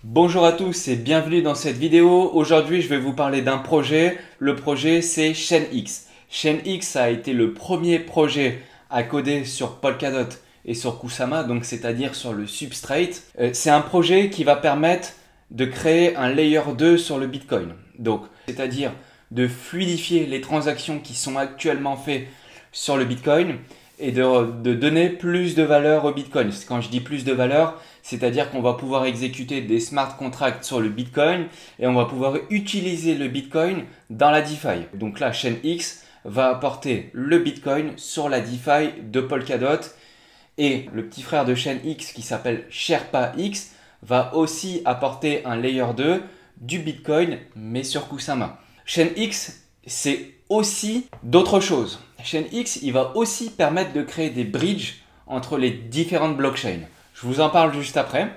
Bonjour à tous et bienvenue dans cette vidéo. Aujourd'hui, je vais vous parler d'un projet. Le projet, c'est Chainx. Chainx a été le premier projet à coder sur Polkadot et sur Kusama, donc c'est-à-dire sur le substrate. C'est un projet qui va permettre de créer un layer 2 sur le Bitcoin. Donc, c'est-à-dire de fluidifier les transactions qui sont actuellement faites sur le Bitcoin et de donner plus de valeur au Bitcoin. Quand je dis plus de valeur, c'est-à-dire qu'on va pouvoir exécuter des smart contracts sur le Bitcoin et on va pouvoir utiliser le Bitcoin dans la DeFi. Donc là, Chainx va apporter le Bitcoin sur la DeFi de Polkadot et le petit frère de Chainx qui s'appelle SherpaX va aussi apporter un layer 2 du Bitcoin mais sur Kusama. Chainx, c'est aussi d'autres choses. Chainx, il va aussi permettre de créer des bridges entre les différentes blockchains. Je vous en parle juste après.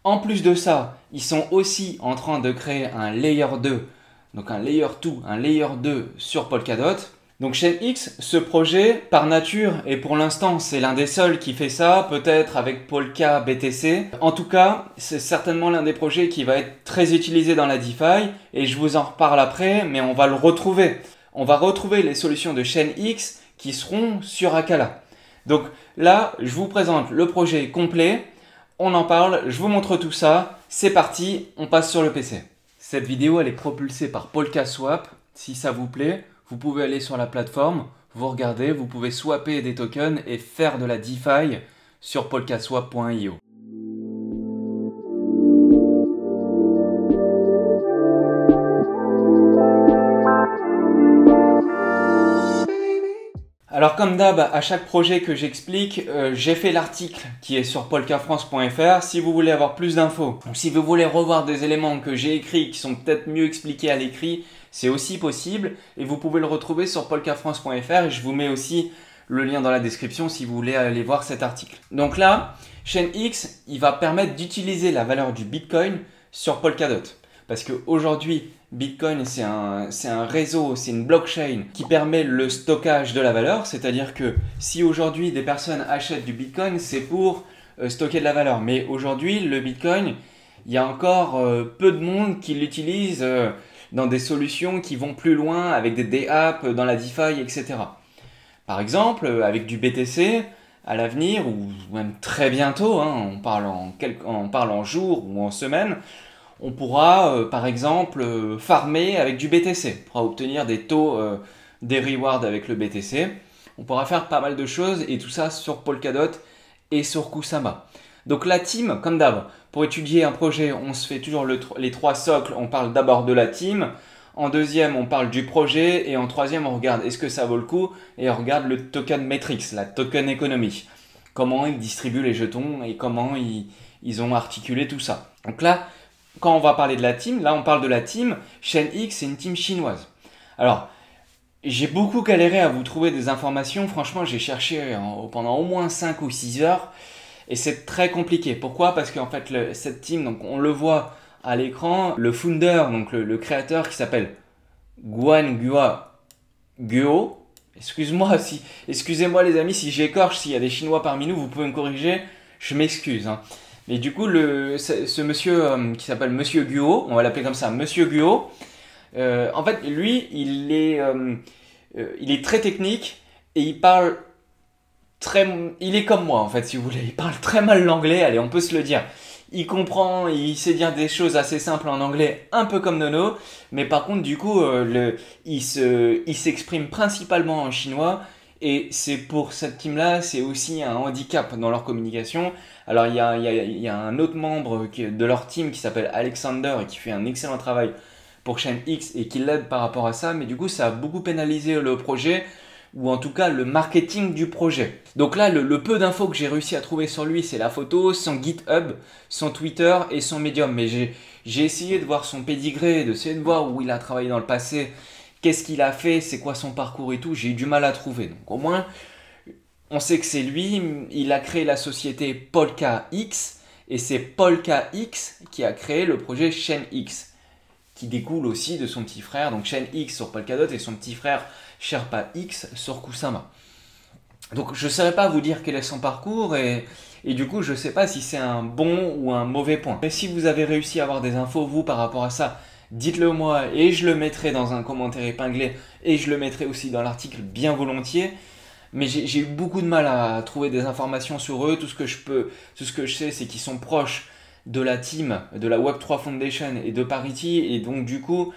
En plus de ça, ils sont aussi en train de créer un layer 2, donc un layer 2, un layer 2 sur Polkadot. Donc Chainx, ce projet, par nature, et pour l'instant, c'est l'un des seuls qui fait ça, peut-être avec Polka BTC. En tout cas, c'est certainement l'un des projets qui va être très utilisé dans la DeFi, et je vous en reparle après, mais on va le retrouver. On va retrouver les solutions de Chainx qui seront sur Akala. Donc là, je vous présente le projet complet, on en parle, je vous montre tout ça, c'est parti, on passe sur le PC. Cette vidéo, elle est propulsée par PolkaSwap. Si ça vous plaît, vous pouvez aller sur la plateforme, vous regardez, vous pouvez swapper des tokens et faire de la DeFi sur polkaswap.io. Alors comme d'hab, à chaque projet que j'explique, j'ai fait l'article qui est sur polkafrance.fr. Si vous voulez avoir plus d'infos, ou si vous voulez revoir des éléments que j'ai écrits qui sont peut-être mieux expliqués à l'écrit, c'est aussi possible. Et vous pouvez le retrouver sur polkafrance.fr et je vous mets aussi le lien dans la description si vous voulez aller voir cet article. Donc là, Chainx, il va permettre d'utiliser la valeur du Bitcoin sur Polkadot. Parce qu'aujourd'hui, Bitcoin, c'est un réseau, c'est une blockchain qui permet le stockage de la valeur. C'est-à-dire que si aujourd'hui des personnes achètent du Bitcoin, c'est pour stocker de la valeur. Mais aujourd'hui, le Bitcoin, il y a encore peu de monde qui l'utilise dans des solutions qui vont plus loin avec des apps dans la DeFi, etc. Par exemple, avec du BTC, à l'avenir, ou même très bientôt, hein, on parle en jours ou en semaines, on pourra par exemple farmer avec du BTC, on pourra obtenir des taux, des rewards avec le BTC. On pourra faire pas mal de choses et tout ça sur Polkadot et sur Kusama. Donc la team, comme d'hab, pour étudier un projet, on se fait toujours les trois socles. On parle d'abord de la team, en deuxième on parle du projet et en troisième on regarde est-ce que ça vaut le coup et on regarde le token metrics, la token economy. Comment ils distribuent les jetons et comment ils ont articulé tout ça. Donc là, quand on va parler de la team, là on parle de la team, Chainx c'est une team chinoise. Alors, j'ai beaucoup galéré à vous trouver des informations, franchement j'ai cherché pendant au moins 5 ou 6 heures et c'est très compliqué. Pourquoi? Parce qu'en fait cette team, donc on le voit à l'écran, le founder, donc le créateur qui s'appelle Guanghua Guo. Excusez-moi les amis si j'écorche, s'il y a des Chinois parmi nous, vous pouvez me corriger, je m'excuse. Hein. Et du coup, ce monsieur qui s'appelle Monsieur Guo, on va l'appeler comme ça, Monsieur Guo, en fait, lui, il est très technique et il parle il est comme moi, en fait, si vous voulez. Il parle très mal l'anglais, allez, on peut se le dire. Il comprend, il sait dire des choses assez simples en anglais, un peu comme Nono, mais par contre, du coup, il s'exprime principalement en chinois. Et c'est pour cette team-là, c'est aussi un handicap dans leur communication. Alors il y a un autre membre de leur team qui s'appelle Alexander et qui fait un excellent travail pour Chainx et qui l'aide par rapport à ça. Mais du coup, ça a beaucoup pénalisé le projet ou en tout cas le marketing du projet. Donc là, le peu d'infos que j'ai réussi à trouver sur lui, c'est la photo, son GitHub, son Twitter et son Medium. Mais j'ai essayé de voir son pédigré, d'essayer de voir où il a travaillé dans le passé. Qu'est-ce qu'il a fait, c'est quoi son parcours et tout, j'ai eu du mal à trouver. Donc au moins, on sait que c'est lui, il a créé la société PolkaX et c'est PolkaX qui a créé le projet Chainx qui découle aussi de son petit frère, donc Chainx sur Polkadot et son petit frère SherpaX sur Kusama. Donc je ne saurais pas vous dire quel est son parcours et Et du coup, je ne sais pas si c'est un bon ou un mauvais point. Mais si vous avez réussi à avoir des infos, vous, par rapport à ça, dites-le moi et je le mettrai dans un commentaire épinglé et je le mettrai aussi dans l'article bien volontiers. Mais j'ai eu beaucoup de mal à trouver des informations sur eux. Tout ce que je sais, c'est qu'ils sont proches de la team, de la Web3 Foundation et de Parity. Et donc, du coup,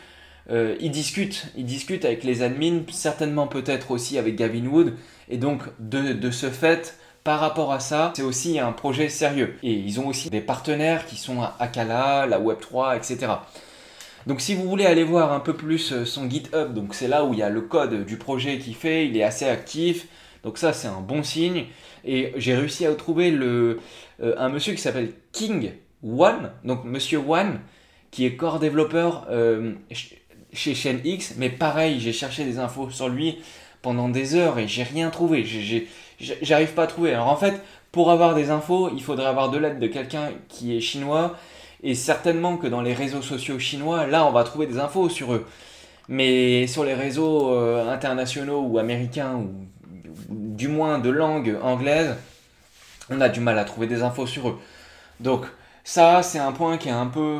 ils discutent avec les admins, certainement peut-être aussi avec Gavin Wood. Et donc, de ce fait, par rapport à ça, c'est aussi un projet sérieux. Et ils ont aussi des partenaires qui sont Akala, la Web3, etc. Donc si vous voulez aller voir un peu plus son GitHub, donc c'est là où il y a le code du projet qu'il fait, il est assez actif. Donc ça, c'est un bon signe. Et j'ai réussi à trouver un monsieur qui s'appelle King One, donc monsieur One, qui est core développeur chez ChainX. Mais pareil, j'ai cherché des infos sur lui pendant des heures et j'ai rien trouvé. J'arrive pas à trouver. Alors en fait, pour avoir des infos, il faudrait avoir de l'aide de quelqu'un qui est chinois. Et certainement que dans les réseaux sociaux chinois, là, on va trouver des infos sur eux. Mais sur les réseaux internationaux ou américains, ou du moins de langue anglaise, on a du mal à trouver des infos sur eux. Donc ça, c'est un point qui est un peu...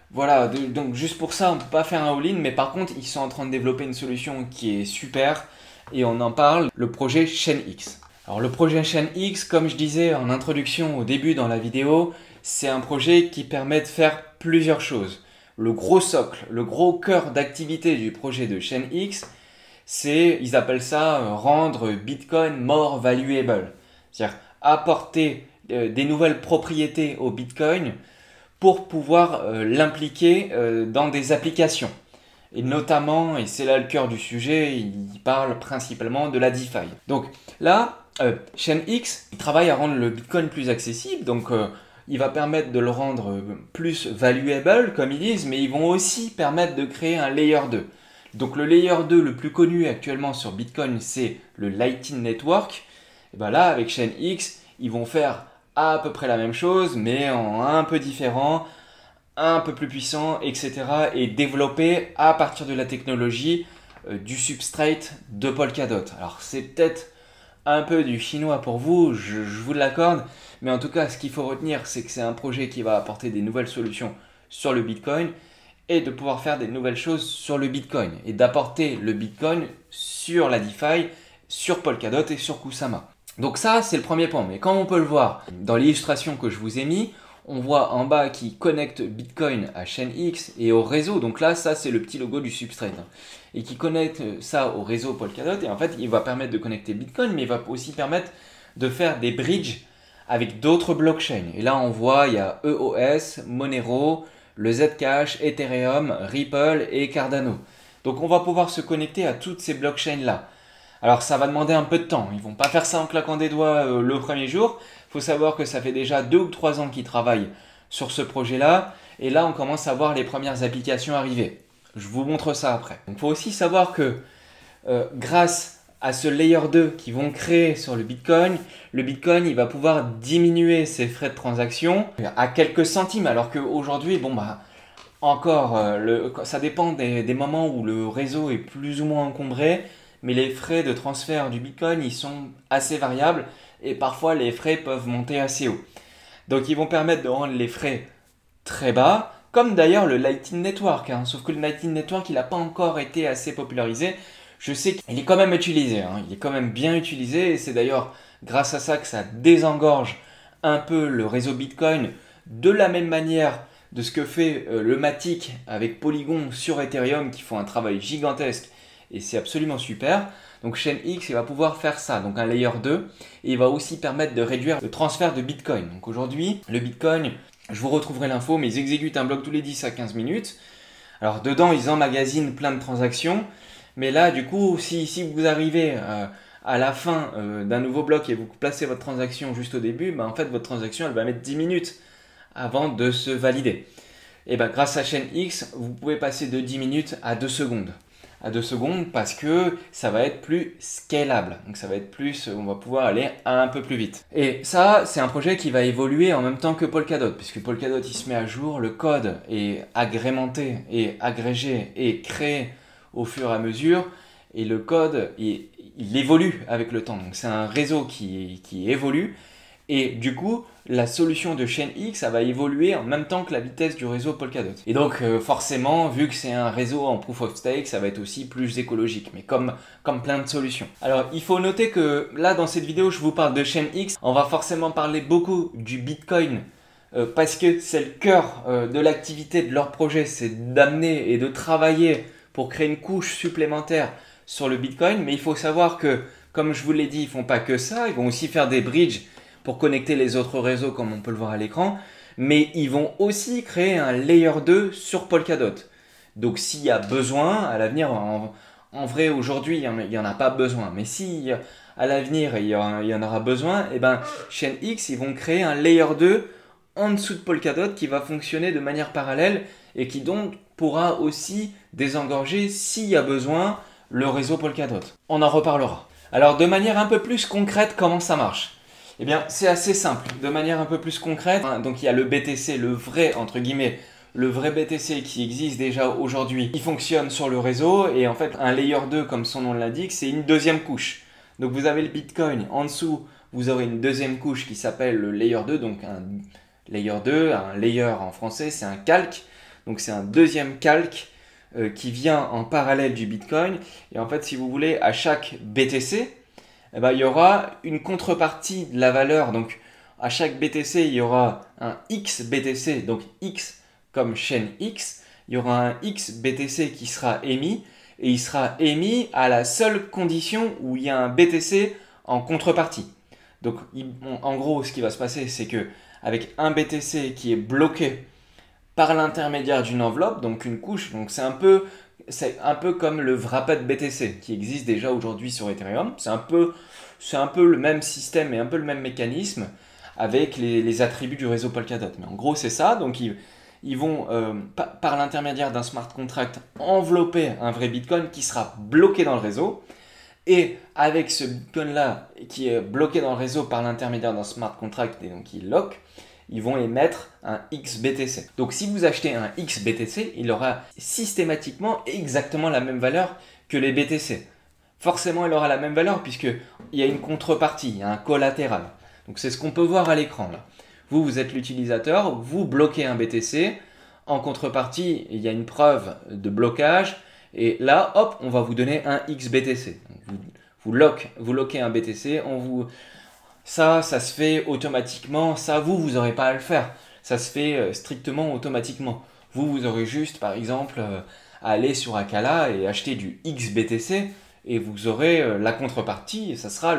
voilà, donc juste pour ça, on ne peut pas faire un all-in, mais par contre, ils sont en train de développer une solution qui est super, et on en parle, le projet ChainX. Alors le projet ChainX, comme je disais en introduction au début dans la vidéo, c'est un projet qui permet de faire plusieurs choses. Le gros socle, le gros cœur d'activité du projet de ChainX, ils appellent ça rendre Bitcoin more valuable. C'est-à-dire apporter des nouvelles propriétés au Bitcoin pour pouvoir l'impliquer dans des applications. Et notamment, et c'est là le cœur du sujet, il parle principalement de la DeFi. Donc là, ChainX travaille à rendre le Bitcoin plus accessible, donc il va permettre de le rendre plus valuable, comme ils disent, mais ils vont aussi permettre de créer un Layer 2. Donc le Layer 2 le plus connu actuellement sur Bitcoin, c'est le Lightning Network. Et bien là, avec ChainX, ils vont faire à peu près la même chose, mais en un peu différent, un peu plus puissant, etc. Et développer à partir de la technologie du substrate de Polkadot. Alors c'est peut-être un peu du chinois pour vous, je vous l'accorde, mais en tout cas ce qu'il faut retenir, c'est que c'est un projet qui va apporter des nouvelles solutions sur le Bitcoin et de pouvoir faire des nouvelles choses sur le Bitcoin et d'apporter le Bitcoin sur la DeFi, sur Polkadot et sur Kusama. Donc ça, c'est le premier point. Mais comme on peut le voir dans l'illustration que je vous ai mis, on voit en bas qui connecte Bitcoin à ChainX et au réseau. Donc là, ça, c'est le petit logo du substrate. Et qui connecte ça au réseau Polkadot. Et en fait, il va permettre de connecter Bitcoin, mais il va aussi permettre de faire des bridges avec d'autres blockchains. Et là, on voit, il y a EOS, Monero, le Zcash, Ethereum, Ripple et Cardano. Donc on va pouvoir se connecter à toutes ces blockchains-là. Alors ça va demander un peu de temps, ils vont pas faire ça en claquant des doigts le premier jour. Il faut savoir que ça fait déjà 2 ou 3 ans qu'ils travaillent sur ce projet-là. Et là on commence à voir les premières applications arriver. Je vous montre ça après. Il faut aussi savoir que grâce à ce Layer 2 qu'ils vont créer sur le Bitcoin il va pouvoir diminuer ses frais de transaction à quelques centimes. Alors qu'aujourd'hui, bon bah encore, ça dépend des moments où le réseau est plus ou moins encombré. Mais les frais de transfert du Bitcoin, ils sont assez variables et parfois les frais peuvent monter assez haut. Donc ils vont permettre de rendre les frais très bas, comme d'ailleurs le Lightning Network. Sauf que le Lightning Network, il n'a pas encore été assez popularisé. Je sais qu'il est quand même utilisé, il est quand même bien utilisé et c'est d'ailleurs grâce à ça que ça désengorge un peu le réseau Bitcoin de la même manière de ce que fait le Matic avec Polygon sur Ethereum qui font un travail gigantesque. Et c'est absolument super. Donc ChainX, il va pouvoir faire ça, donc un layer 2. Et il va aussi permettre de réduire le transfert de Bitcoin. Donc aujourd'hui, le Bitcoin, je vous retrouverai l'info, mais ils exécutent un bloc tous les 10 à 15 minutes. Alors dedans, ils emmagasinent plein de transactions. Mais là, du coup, si vous arrivez à la fin d'un nouveau bloc et vous placez votre transaction juste au début, en fait, votre transaction, elle va mettre 10 minutes avant de se valider. Et grâce à ChainX, vous pouvez passer de 10 minutes à 2 secondes. À 2 secondes parce que ça va être plus scalable. Donc ça va être plus, on va pouvoir aller un peu plus vite. Et ça, c'est un projet qui va évoluer en même temps que Polkadot, puisque Polkadot, il se met à jour, le code est agrémenté et agrégé et créé au fur et à mesure, et le code, il évolue avec le temps. Donc c'est un réseau qui évolue, Et du coup, la solution de Chainx, ça va évoluer en même temps que la vitesse du réseau Polkadot. Et donc forcément, vu que c'est un réseau en Proof of Stake, ça va être aussi plus écologique, mais comme plein de solutions. Alors il faut noter que là, dans cette vidéo, je vous parle de Chainx. On va forcément parler beaucoup du Bitcoin, parce que c'est le cœur de l'activité de leur projet, c'est d'amener et de travailler pour créer une couche supplémentaire sur le Bitcoin. Mais il faut savoir que, comme je vous l'ai dit, ils font pas que ça, ils vont aussi faire des bridges pour connecter les autres réseaux comme on peut le voir à l'écran, mais ils vont aussi créer un layer 2 sur Polkadot. Donc s'il y a besoin, à l'avenir, en vrai aujourd'hui il n'y en a pas besoin, mais si à l'avenir il y en aura besoin, et ben Chainx ils vont créer un layer 2 en dessous de Polkadot qui va fonctionner de manière parallèle et qui donc pourra aussi désengorger s'il y a besoin le réseau Polkadot. On en reparlera. Alors de manière un peu plus concrète, comment ça marche ? Eh bien, c'est assez simple. De manière un peu plus concrète, donc il y a le BTC, le vrai, entre guillemets, le vrai BTC qui existe déjà aujourd'hui. Il fonctionne sur le réseau et en fait, un layer 2, comme son nom l'indique, c'est une deuxième couche. Donc vous avez le Bitcoin, en dessous, vous aurez une deuxième couche qui s'appelle le layer 2, donc un layer 2, un layer en français, c'est un calque. Donc c'est un deuxième calque qui vient en parallèle du Bitcoin. Et en fait, si vous voulez, à chaque BTC, eh ben, il y aura une contrepartie de la valeur. Donc, à chaque BTC, il y aura un XBTC, donc X comme chaîne X. Il y aura un XBTC qui sera émis et il sera émis à la seule condition où il y a un BTC en contrepartie. Donc, en gros, ce qui va se passer, c'est que avec un BTC qui est bloqué par l'intermédiaire d'une enveloppe, donc une couche, donc c'est un peu comme le Wrapped BTC qui existe déjà aujourd'hui sur Ethereum. C'est un peu le même système et un peu le même mécanisme avec les attributs du réseau Polkadot. Mais en gros, c'est ça. Donc, ils vont, par l'intermédiaire d'un smart contract, envelopper un vrai Bitcoin qui sera bloqué dans le réseau. Et avec ce Bitcoin-là qui est bloqué dans le réseau par l'intermédiaire d'un smart contract et donc qui lock, ils vont émettre un XBTC. Donc si vous achetez un XBTC, il aura systématiquement exactement la même valeur que les BTC. Forcément, il aura la même valeur puisqu'il y a une contrepartie, il y a un collatéral. Donc c'est ce qu'on peut voir à l'écran là. Vous êtes l'utilisateur, vous bloquez un BTC. En contrepartie, il y a une preuve de blocage. Et là, hop, on va vous donner un XBTC. Vous loquez un BTC, ça se fait automatiquement. Ça, vous n'aurez pas à le faire. Ça se fait strictement automatiquement. Vous aurez juste, par exemple, à aller sur Acala et acheter du XBTC et vous aurez la contrepartie et ça sera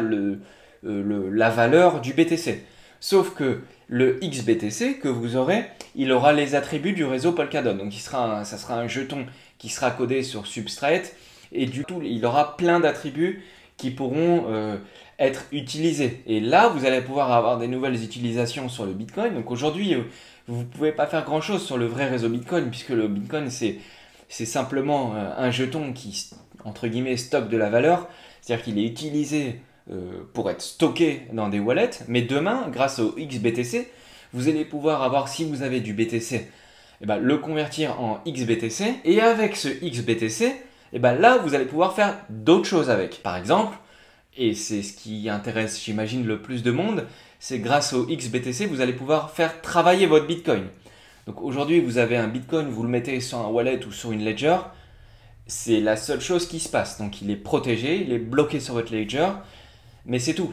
la valeur du BTC. Sauf que le XBTC que vous aurez, il aura les attributs du réseau Polkadot. Donc ça sera un jeton qui sera codé sur Substrate et du tout, il aura plein d'attributs qui pourront être utilisés. Et là, vous allez pouvoir avoir des nouvelles utilisations sur le Bitcoin. Donc aujourd'hui, vous ne pouvez pas faire grand-chose sur le vrai réseau Bitcoin puisque le Bitcoin, c'est simplement un jeton qui, entre guillemets, stocke de la valeur. C'est-à-dire qu'il est utilisé pour être stocké dans des wallets. Mais demain, grâce au XBTC, vous allez pouvoir avoir, si vous avez du BTC, eh ben, le convertir en XBTC. Et avec ce XBTC, eh ben, là, vous allez pouvoir faire d'autres choses avec. Par exemple, et c'est ce qui intéresse, j'imagine, le plus de monde, c'est grâce au XBTC, vous allez pouvoir faire travailler votre Bitcoin. Donc aujourd'hui, vous avez un Bitcoin, vous le mettez sur un wallet ou sur une ledger, c'est la seule chose qui se passe. Donc il est protégé, il est bloqué sur votre ledger, mais c'est tout.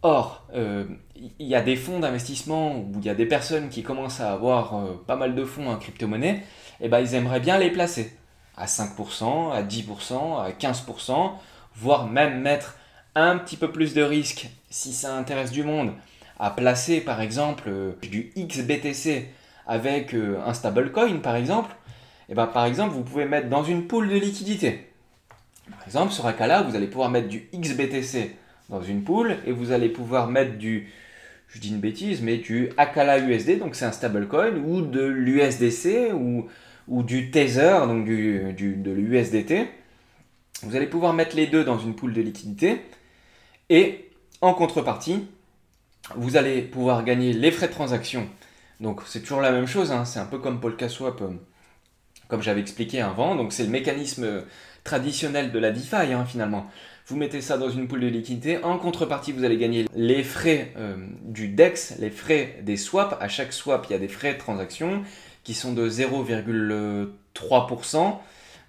Or, il y a des fonds d'investissement où il y a des personnes qui commencent à avoir pas mal de fonds en crypto-monnaie, et ben ils aimeraient bien les placer à 5%, à 10%, à 15%, voire même mettre un petit peu plus de risque si ça intéresse du monde à placer par exemple du XBTC avec un stablecoin par exemple, et ben, par exemple vous pouvez mettre dans une pool de liquidité. Par exemple sur Acala vous allez pouvoir mettre du XBTC dans une pool et vous allez pouvoir mettre je dis une bêtise, mais du Acala USD, donc c'est un stablecoin, ou de l'USDC ou du Tether, donc de l'USDT. Vous allez pouvoir mettre les deux dans une pool de liquidité et en contrepartie, vous allez pouvoir gagner les frais de transaction. Donc c'est toujours la même chose, hein, c'est un peu comme PolkaSwap, comme j'avais expliqué avant. Donc c'est le mécanisme traditionnel de la DeFi finalement. vous mettez ça dans une pool de liquidité. En contrepartie, vous allez gagner les frais du DEX, les frais des swaps. À chaque swap, il y a des frais de transaction qui sont de 0,3%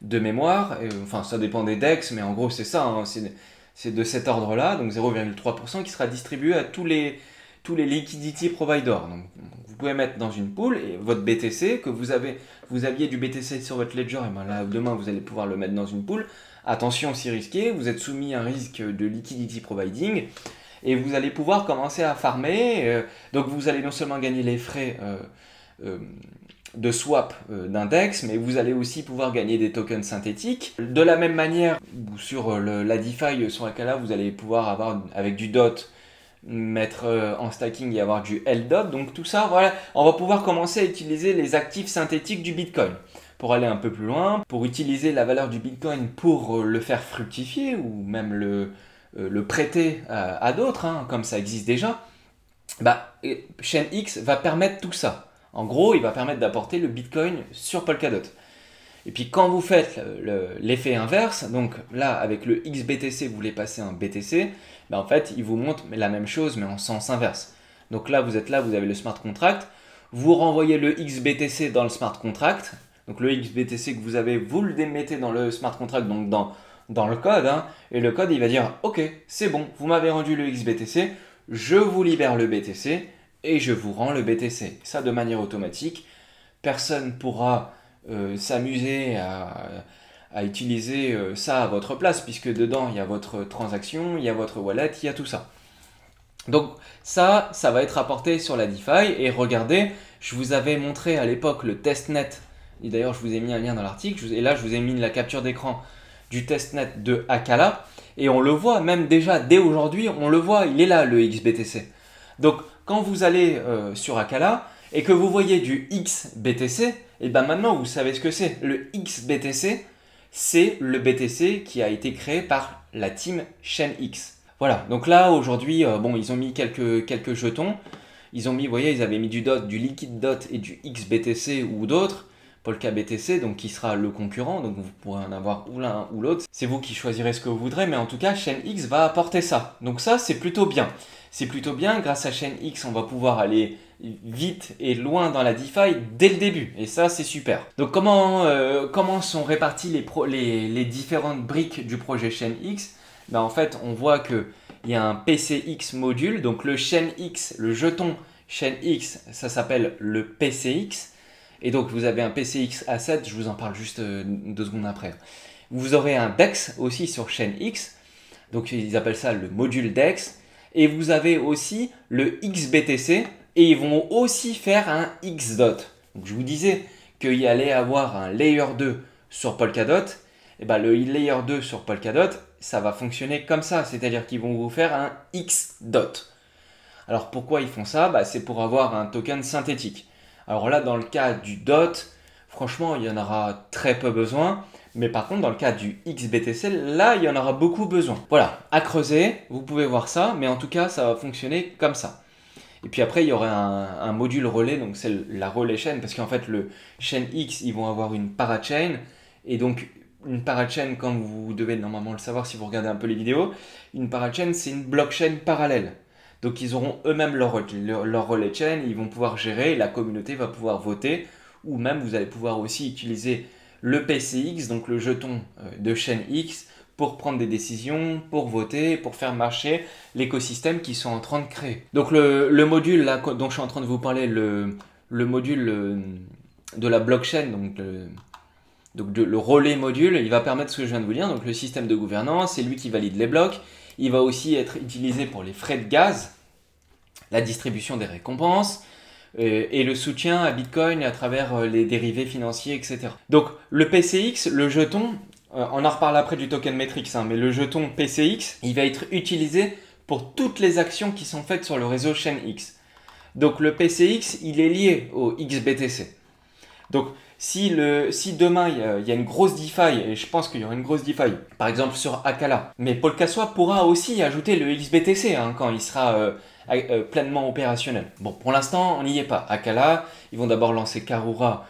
de mémoire. Enfin, ça dépend des DEX, mais en gros, c'est ça. Hein, c'est de cet ordre-là, donc 0,3% qui sera distribué à tous les liquidity providers. Donc, vous pouvez mettre dans une pool et votre BTC, que vous aviez du BTC sur votre ledger, et ben là, demain, vous allez pouvoir le mettre dans une pool. Attention, c'est risqué, vous êtes soumis à un risque de liquidity providing et vous allez pouvoir commencer à farmer. Donc vous allez non seulement gagner les frais de swap d'index, mais vous allez aussi pouvoir gagner des tokens synthétiques. De la même manière, sur la DeFi sur Acala, vous allez pouvoir avoir avec du DOT, mettre en stacking et avoir du LDOT. Donc tout ça, voilà, on va pouvoir commencer à utiliser les actifs synthétiques du Bitcoin. Pour aller un peu plus loin, pour utiliser la valeur du Bitcoin pour le faire fructifier ou même le prêter à d'autres, hein, comme ça existe déjà, Chainx va permettre tout ça. En gros, il va permettre d'apporter le Bitcoin sur Polkadot. Et puis quand vous faites l'effet inverse, donc là avec le XBTC, vous voulez passer un BTC, en fait il vous montre la même chose mais en sens inverse. Donc là, vous avez le smart contract, vous renvoyez le XBTC dans le smart contract. Donc le XBTC que vous avez, vous le mettez dans le smart contract, donc dans le code, hein, et le code il va dire ok, c'est bon, vous m'avez rendu le XBTC, je vous libère le BTC et je vous rends le BTC. Ça de manière automatique, personne ne pourra s'amuser à utiliser ça à votre place, puisque dedans il y a votre transaction, il y a votre wallet, il y a tout ça. Donc ça va être apporté sur la DeFi, et regardez, je vous avais montré à l'époque le testnet. Et d'ailleurs, je vous ai mis un lien dans l'article. Et là, je vous ai mis la capture d'écran du testnet de Acala. Et on le voit, même déjà, dès aujourd'hui, on le voit, il est là, le XBTC. Donc, quand vous allez sur Acala et que vous voyez du XBTC, et ben maintenant, vous savez ce que c'est. Le XBTC, c'est le BTC qui a été créé par la team Chainx. Voilà, donc là, aujourd'hui, ils ont mis quelques jetons. Ils ont mis, vous voyez, ils avaient mis du DOT, du Liquid DOT et du XBTC ou d'autres. Polka BTC, donc qui sera le concurrent, donc vous pourrez en avoir ou l'un ou l'autre. C'est vous qui choisirez ce que vous voudrez, mais en tout cas, Chainx va apporter ça. Donc ça, c'est plutôt bien. C'est plutôt bien, grâce à Chainx, on va pouvoir aller vite et loin dans la DeFi dès le début, et ça, c'est super. Donc comment sont réparties les différentes briques du projet Chainx? En fait, on voit qu'il y a un PCX module, donc le Chainx, le jeton Chainx, ça s'appelle le PCX. Et donc vous avez un PCX asset, je vous en parle juste 2 secondes après. Vous aurez un DEX aussi sur Chainx, donc ils appellent ça le module DEX. Et vous avez aussi le XBTC, et ils vont aussi faire un XDOT. Donc je vous disais qu'il y allait avoir un Layer 2 sur Polkadot. Et le Layer 2 sur Polkadot, ça va fonctionner comme ça, c'est-à-dire qu'ils vont vous faire un XDOT. Alors pourquoi ils font ça? C'est pour avoir un token synthétique. Alors là, dans le cas du DOT, franchement, il y en aura très peu besoin. Mais par contre, dans le cas du XBTC, là, il y en aura beaucoup besoin. Voilà, à creuser, vous pouvez voir ça. Mais en tout cas, ça va fonctionner comme ça. Et puis après, il y aurait un module relais, donc c'est la relais chain. Parce qu'en fait, le Chainx, ils vont avoir une parachain. Et donc, une parachain, comme vous devez normalement le savoir si vous regardez un peu les vidéos, une parachain, c'est une blockchain parallèle. Donc ils auront eux-mêmes leur relais chain, ils vont pouvoir gérer, la communauté va pouvoir voter, ou même vous allez pouvoir aussi utiliser le PCX, donc le jeton de Chainx, pour prendre des décisions, pour voter, pour faire marcher l'écosystème qu'ils sont en train de créer. Donc le module là, dont je suis en train de vous parler, le module de la blockchain, donc le relais module, il va permettre ce que je viens de vous dire, donc le système de gouvernance, c'est lui qui valide les blocs. Il va aussi être utilisé pour les frais de gaz, la distribution des récompenses et le soutien à Bitcoin à travers les dérivés financiers, etc. Donc le PCX, le jeton, on en reparle après du token Matrix, mais le jeton PCX, il va être utilisé pour toutes les actions qui sont faites sur le réseau Chainx. Donc le PCX, il est lié au XBTC. Donc si demain il y a une grosse DeFi, et je pense qu'il y aura une grosse DeFi, par exemple sur Acala, mais Polkaswap pourra aussi ajouter le XBTC quand il sera pleinement opérationnel. Bon, pour l'instant, on n'y est pas. Acala, ils vont d'abord lancer Karura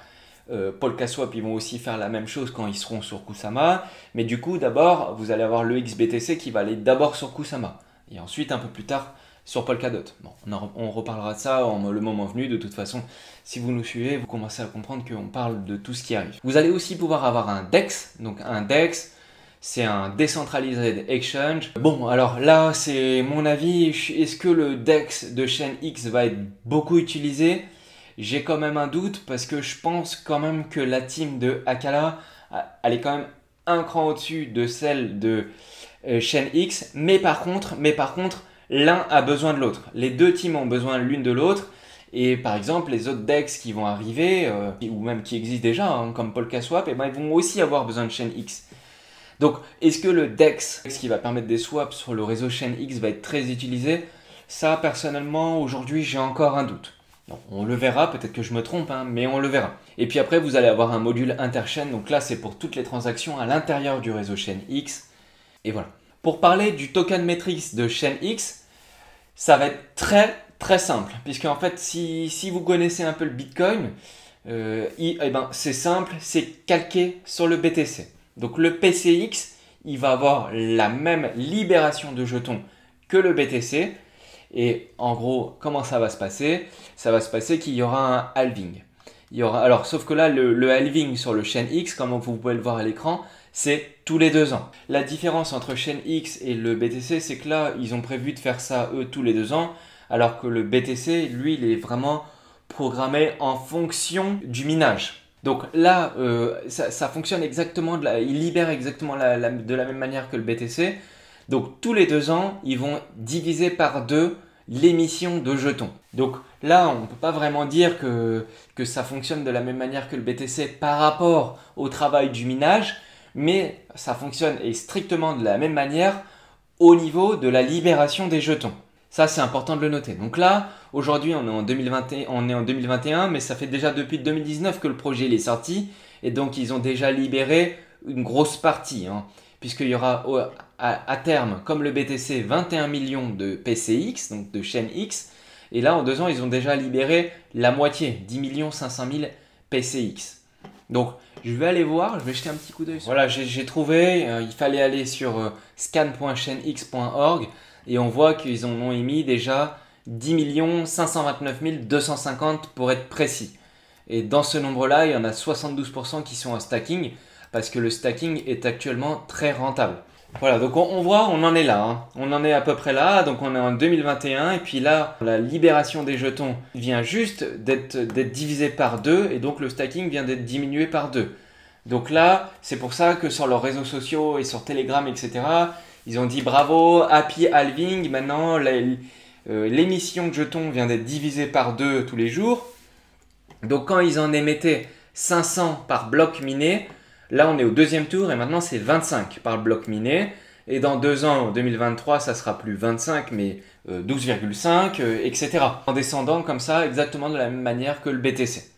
PolkaSwap, ils vont aussi faire la même chose quand ils seront sur Kusama. Mais du coup, d'abord, vous allez avoir le XBTC qui va aller d'abord sur Kusama. Et ensuite, un peu plus tard, sur Polkadot. Bon, on reparlera de ça le moment venu. De toute façon, si vous nous suivez, vous commencez à comprendre qu'on parle de tout ce qui arrive. Vous allez aussi pouvoir avoir un DEX. Donc un DEX, c'est un Decentralized Exchange. Bon, alors là, c'est mon avis. Est-ce que le DEX de Chainx va être beaucoup utilisé? J'ai quand même un doute parce que je pense quand même que la team de Akala, elle est quand même un cran au-dessus de celle de Chainx. Mais par contre, l'un a besoin de l'autre. Les deux teams ont besoin l'une de l'autre. Et par exemple, les autres DEX qui vont arriver, ou même qui existent déjà, hein, comme PolkaSwap, ils vont aussi avoir besoin de Chainx. Donc, est-ce que le DEX, qui va permettre des swaps sur le réseau Chainx, va être très utilisé? Ça, personnellement, aujourd'hui, j'ai encore un doute. Donc, on le verra, peut-être que je me trompe, hein, mais on le verra. Et puis après, vous allez avoir un module interchain. Donc là, c'est pour toutes les transactions à l'intérieur du réseau Chainx. Et voilà. Pour parler du token metrics de Chainx, ça va être très simple. Puisque en fait, si vous connaissez un peu le Bitcoin, c'est simple, c'est calqué sur le BTC. Donc le PCX, il va avoir la même libération de jetons que le BTC. Et en gros, comment ça va se passer? Ça va se passer qu'il y aura un halving. Alors, sauf que là, le halving sur le Chainx, comme vous pouvez le voir à l'écran, c'est tous les 2 ans. La différence entre Chainx et le BTC, c'est que là, ils ont prévu de faire ça, eux, tous les 2 ans, alors que le BTC, lui, il est vraiment programmé en fonction du minage. Donc là, ça fonctionne exactement, il libère exactement de la même manière que le BTC. Donc tous les 2 ans, ils vont diviser par 2 l'émission de jetons. Donc là, on ne peut pas vraiment dire que ça fonctionne de la même manière que le BTC par rapport au travail du minage, mais ça fonctionne strictement de la même manière au niveau de la libération des jetons. Ça, c'est important de le noter. Donc là, aujourd'hui, on est en 2021, mais ça fait déjà depuis 2019 que le projet est sorti. Et donc, ils ont déjà libéré une grosse partie. Puisqu'il y aura à terme, comme le BTC, 21 millions de PCX, donc de Chainx. Et là, en 2 ans, ils ont déjà libéré la moitié, 10 500 000 PCX. Donc, je vais aller voir, je vais jeter un petit coup d'œil. Voilà, j'ai trouvé, il fallait aller sur scan.chainx.org. Et on voit qu'ils en ont émis déjà 10 529 250 pour être précis. Et dans ce nombre-là, il y en a 72% qui sont en stacking parce que le stacking est actuellement très rentable. Voilà, donc on voit, on en est là. Hein. On en est à peu près là. Donc on est en 2021 et puis là, la libération des jetons vient juste d'être divisée par 2 et donc le stacking vient d'être diminué par 2. Donc là, c'est pour ça que sur leurs réseaux sociaux et sur Telegram, etc., ils ont dit bravo, happy halving. Maintenant, l'émission de jetons vient d'être divisée par 2 tous les jours. Donc quand ils en émettaient 500 par bloc miné, là on est au 2e tour et maintenant c'est 25 par bloc miné. Et dans 2 ans, en 2023, ça sera plus 25 mais 12,5, etc. En descendant comme ça, exactement de la même manière que le BTC.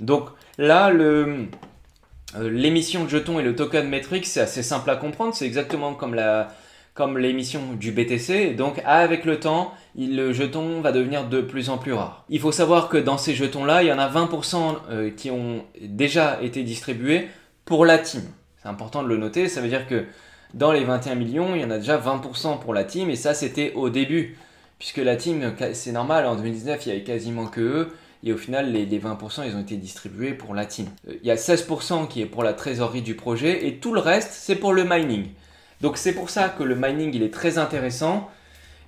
Donc là, l'émission de jetons et le token metrics, c'est assez simple à comprendre. C'est exactement comme l'émission du BTC. Et donc, avec le temps, le jeton va devenir de plus en plus rare. Il faut savoir que dans ces jetons-là, il y en a 20% qui ont déjà été distribués pour la team. C'est important de le noter. Ça veut dire que dans les 21 millions, il y en a déjà 20% pour la team. Et ça, c'était au début. Puisque la team, c'est normal, en 2019, il y avait quasiment que eux. Et au final, les 20%, ils ont été distribués pour la team. Il y a 16% qui est pour la trésorerie du projet. Et tout le reste, c'est pour le mining. Donc c'est pour ça que le mining il est très intéressant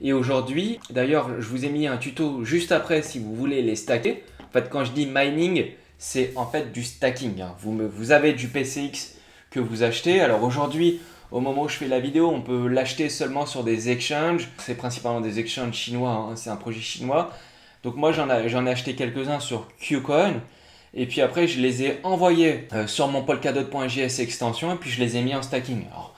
et aujourd'hui, d'ailleurs je vous ai mis un tuto juste après si vous voulez les stacker. En fait quand je dis mining, c'est en fait du stacking. Vous avez du PCX que vous achetez. Alors aujourd'hui, au moment où je fais la vidéo, on peut l'acheter seulement sur des exchanges. C'est principalement des exchanges chinois, c'est un projet chinois. Donc moi j'en ai acheté quelques-uns sur KuCoin. Et puis après je les ai envoyés sur mon polkadot.js extension et puis je les ai mis en stacking. Alors,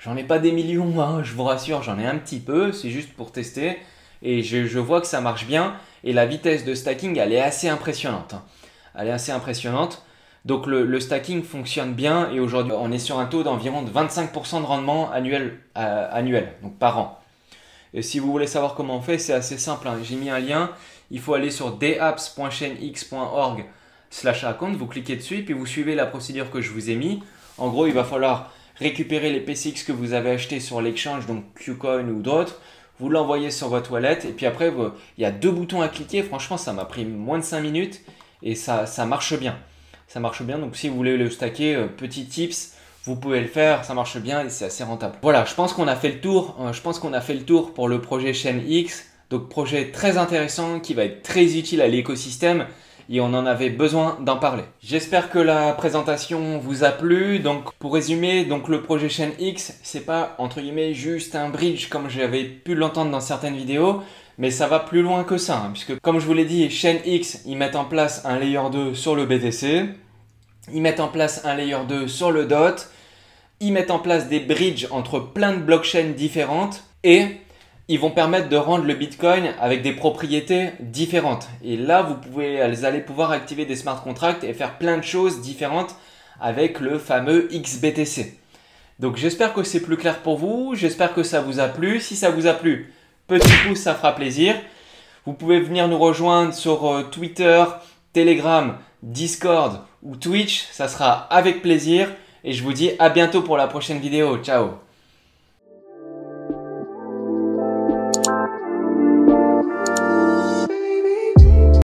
j'en ai pas des millions, je vous rassure, j'en ai un petit peu, c'est juste pour tester. Et je vois que ça marche bien. Et la vitesse de stacking, elle est assez impressionnante. Elle est assez impressionnante. Donc le stacking fonctionne bien. Et aujourd'hui, on est sur un taux d'environ 25% de rendement annuel, donc par an. Et si vous voulez savoir comment on fait, c'est assez simple. J'ai mis un lien. Il faut aller sur dapps.chainx.org /account, vous cliquez dessus et puis vous suivez la procédure que je vous ai mis. En gros, il va falloir récupérer les PCX que vous avez achetés sur l'exchange, donc Qcoin ou d'autres. Vous l'envoyez sur votre wallet et puis après, il y a 2 boutons à cliquer. Franchement, ça m'a pris moins de 5 minutes et ça marche bien. Ça marche bien, donc si vous voulez le stacker, petit tips, vous pouvez le faire, ça marche bien et c'est assez rentable. Voilà, je pense qu'on a fait le tour. Pour le projet Chainx. Donc projet très intéressant qui va être très utile à l'écosystème et on en avait besoin d'en parler. J'espère que la présentation vous a plu. Donc pour résumer, donc le projet Chainx, c'est pas entre guillemets juste un bridge comme j'avais pu l'entendre dans certaines vidéos, mais ça va plus loin que ça, hein, puisque comme je vous l'ai dit, Chainx, ils mettent en place un layer 2 sur le BTC, ils mettent en place un layer 2 sur le DOT, ils mettent en place des bridges entre plein de blockchains différentes et ils vont permettre de rendre le Bitcoin avec des propriétés différentes. Et là, vous allez pouvoir activer des smart contracts et faire plein de choses différentes avec le fameux XBTC. Donc j'espère que c'est plus clair pour vous, j'espère que ça vous a plu. Si ça vous a plu, petit pouce, ça fera plaisir. Vous pouvez venir nous rejoindre sur Twitter, Telegram, Discord ou Twitch, ça sera avec plaisir. Et je vous dis à bientôt pour la prochaine vidéo. Ciao!